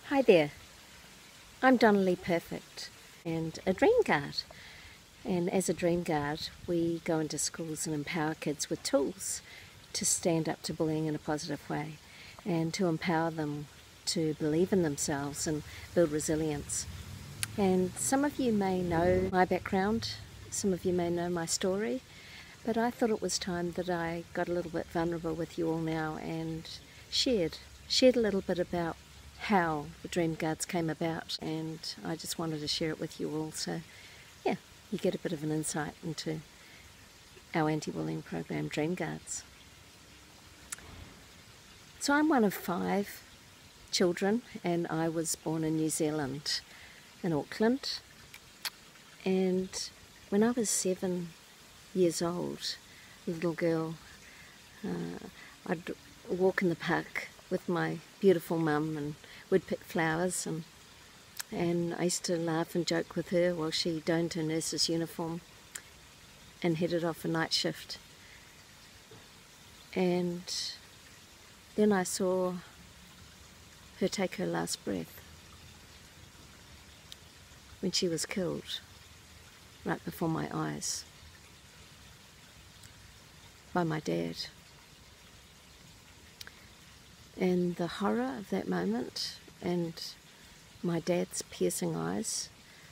Hi there, I'm Donnelly Perfect and a dream guard. And as a dream guard, we go into schools and empower kids with tools to stand up to bullying in a positive way and to empower them to believe in themselves and build resilience. And some of you may know my background, some of you may know my story, but I thought it was time that I got a little bit vulnerable with you all now and shared a little bit about how the Dream Guards came about, and I just wanted to share it with you all, so yeah, you get a bit of an insight into our anti-bullying program, Dream Guards. So I'm one of 5 children, and I was born in New Zealand, in Auckland, and when I was 7 years old, a little girl, I'd walk in the park with my beautiful mum and we'd pick flowers, and I used to laugh and joke with her while she donned her nurse's uniform and headed off a night shift. And then I saw her take her last breath when she was killed right before my eyes by my dad. And the horror of that moment, and my dad's piercing eyes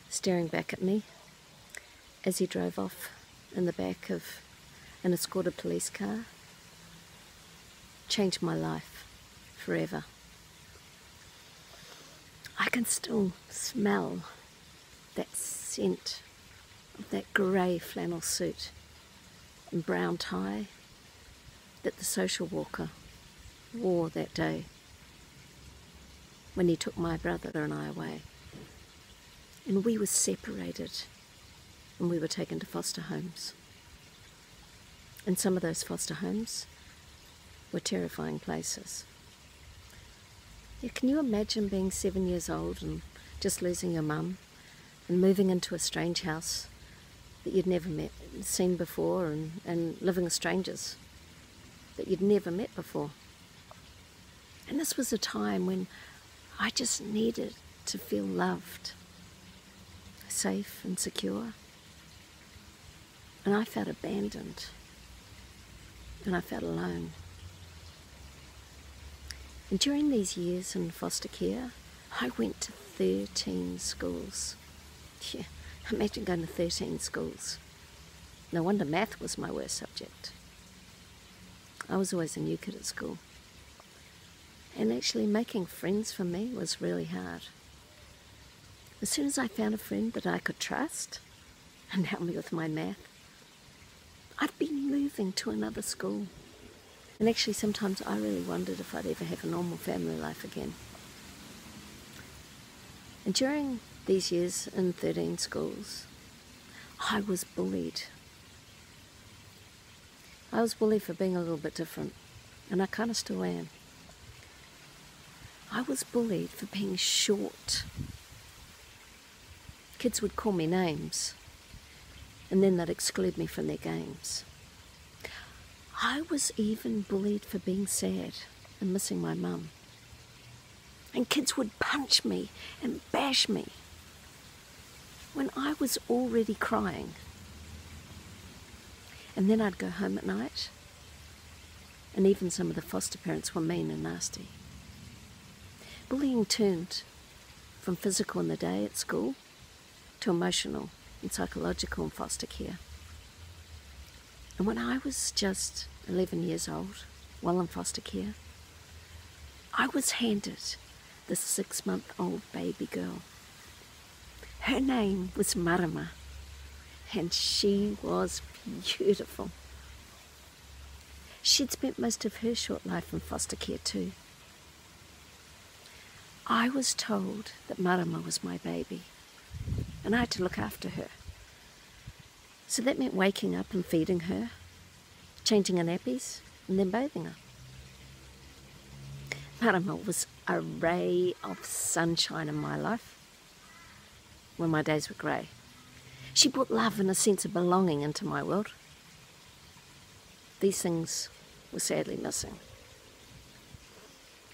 staring back at me as he drove off in the back of an escorted police car, changed my life forever. I can still smell that scent of that grey flannel suit and brown tie that the social worker wore that day when he took my brother and I away. And we were separated and we were taken to foster homes. And some of those foster homes were terrifying places. Yeah, can you imagine being 7 years old and just losing your mum and moving into a strange house that you'd never seen before, and living with strangers that you'd never met before? And this was a time when I just needed to feel loved, safe and secure. And I felt abandoned, and I felt alone. And during these years in foster care, I went to 13 schools. Yeah, imagine going to 13 schools. No wonder math was my worst subject. I was always a new kid at school. And actually making friends for me was really hard. As soon as I found a friend that I could trust and help me with my math, I'd be moving to another school. And actually sometimes I really wondered if I'd ever have a normal family life again. And during these years in 13 schools, I was bullied. I was bullied for being a little bit different, and I kind of still am. I was bullied for being short. Kids would call me names, and then they'd exclude me from their games. I was even bullied for being sad and missing my mum. And kids would punch me and bash me when I was already crying. And then I'd go home at night, and even some of the foster parents were mean and nasty. Bullying turned from physical in the day at school to emotional and psychological in foster care. And when I was just 11 years old, while in foster care, I was handed this 6-month-old baby girl. Her name was Marama, and she was beautiful. She'd spent most of her short life in foster care too. I was told that Marama was my baby, and I had to look after her. So that meant waking up and feeding her, changing her nappies, and then bathing her. Marama was a ray of sunshine in my life when my days were grey. She brought love and a sense of belonging into my world. These things were sadly missing.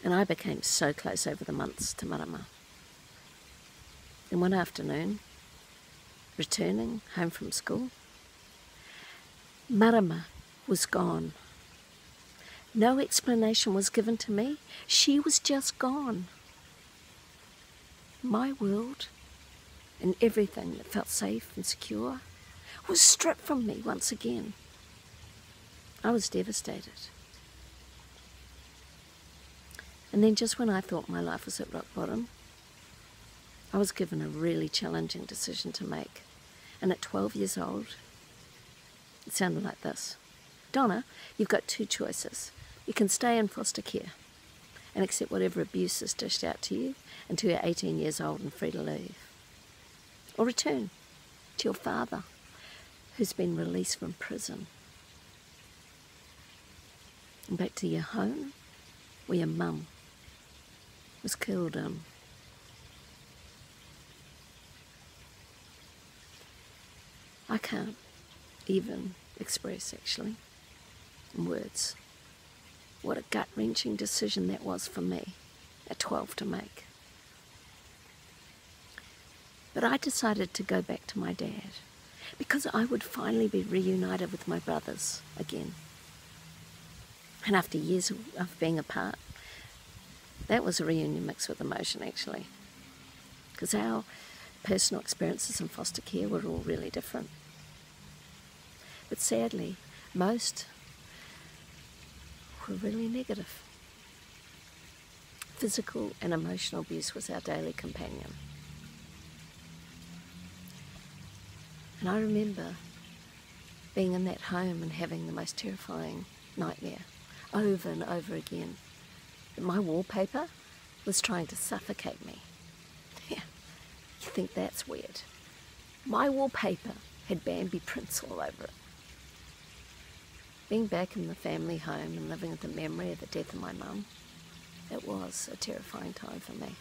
And I became so close over the months to Marama. And one afternoon, returning home from school, Marama was gone. No explanation was given to me. She was just gone. My world and everything that felt safe and secure was stripped from me once again. I was devastated. And then just when I thought my life was at rock bottom, I was given a really challenging decision to make. And at 12 years old, it sounded like this. Donna, you've got two choices. You can stay in foster care and accept whatever abuse is dished out to you until you're 18 years old and free to leave. Or return to your father, who's been released from prison. And back to your home, where your mum was killed in. I can't even express, actually, in words, what a gut-wrenching decision that was for me at 12 to make. But I decided to go back to my dad because I would finally be reunited with my brothers again. And after years of being apart, that was a reunion mixed with emotion, actually, because our personal experiences in foster care were all really different. But sadly, most were really negative. Physical and emotional abuse was our daily companion. And I remember being in that home and having the most terrifying nightmare over and over again. That my wallpaper was trying to suffocate me. Yeah, you think that's weird? My wallpaper had Bambi prints all over it. Being back in the family home and living with the memory of the death of my mum, it was a terrifying time for me.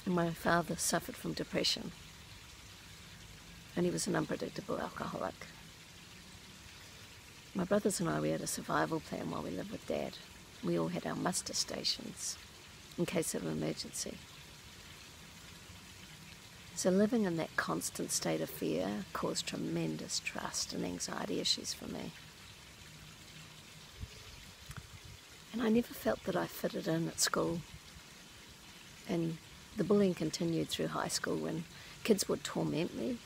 And my father suffered from depression, and he was an unpredictable alcoholic. My brothers and I, we had a survival plan while we lived with Dad. We all had our muster stations in case of an emergency. So living in that constant state of fear caused tremendous trust and anxiety issues for me. And I never felt that I fitted in at school. And the bullying continued through high school when kids would torment me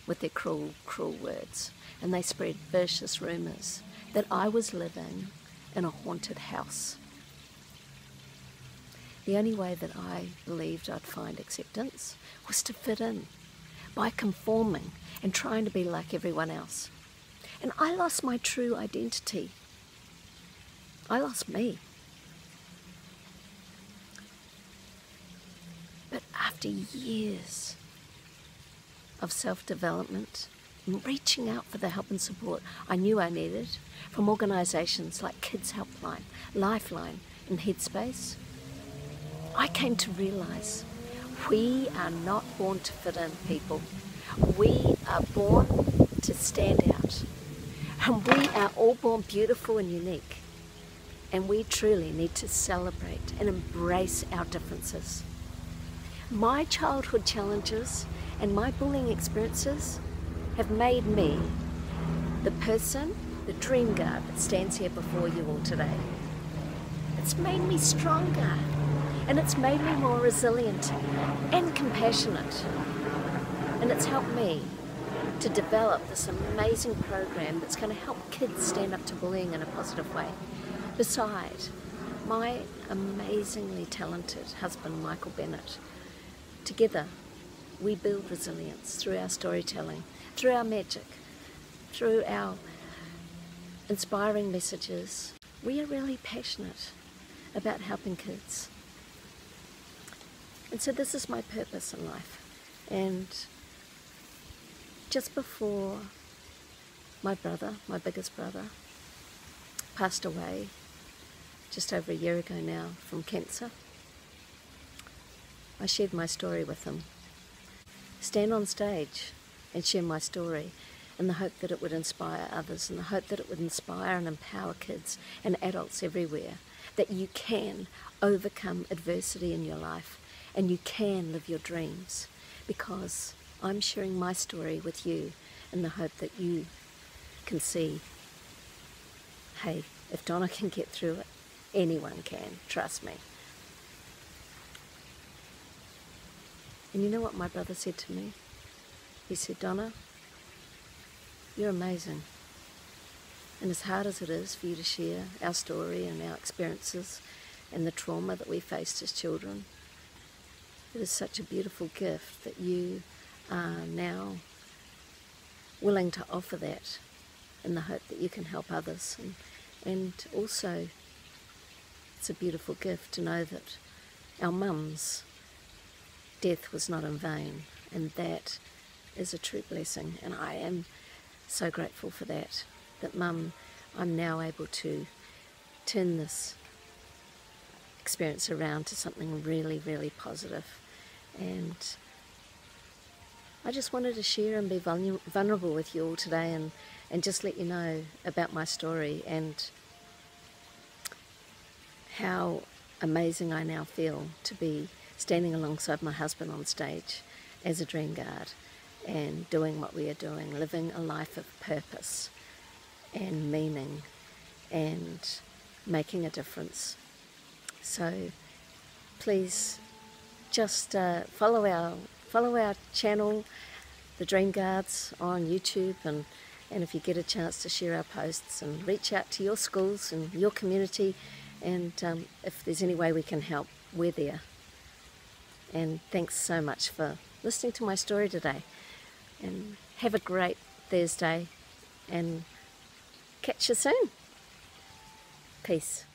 with their cruel, cruel words. And they spread vicious rumours that I was living in a haunted house. The only way that I believed I'd find acceptance was to fit in by conforming and trying to be like everyone else. And I lost my true identity. I lost me. But after years of self-development and reaching out for the help and support I knew I needed from organisations like Kids Helpline, Lifeline and Headspace, I came to realise we are not born to fit in, people. We are born to stand out. And we are all born beautiful and unique. And we truly need to celebrate and embrace our differences. My childhood challenges and my bullying experiences have made me the person, the dream girl that stands here before you all today. It's made me stronger. And it's made me more resilient and compassionate. And it's helped me to develop this amazing program that's going to help kids stand up to bullying in a positive way. Beside my amazingly talented husband, Michael Bennett, together we build resilience through our storytelling, through our magic, through our inspiring messages. We are really passionate about helping kids. And so this is my purpose in life. And just before my brother, my biggest brother, passed away just over a year ago now from cancer, I shared my story with him. Stand on stage and share my story in the hope that it would inspire others, in the hope that it would inspire and empower kids and adults everywhere, that you can overcome adversity in your life and you can live your dreams, because I'm sharing my story with you in the hope that you can see, hey, if Donna can get through it, anyone can, trust me. And you know what my brother said to me? He said, Donna, you're amazing. And as hard as it is for you to share our story and our experiences and the trauma that we faced as children, it is such a beautiful gift that you are now willing to offer that in the hope that you can help others. And also, it's a beautiful gift to know that our mum's death was not in vain, and that is a true blessing. And I am so grateful for that, that Mum, I'm now able to turn this experience around to something really, really positive. And I just wanted to share and be vulnerable with you all today, and just let you know about my story and how amazing I now feel to be standing alongside my husband on stage as a dream guard and doing what we are doing, living a life of purpose and meaning and making a difference. So please just follow our channel, The Dream Guards, on YouTube, and if you get a chance to share our posts and reach out to your schools and your community, and if there's any way we can help, we're there. And thanks so much for listening to my story today, and have a great Thursday, and catch you soon. Peace.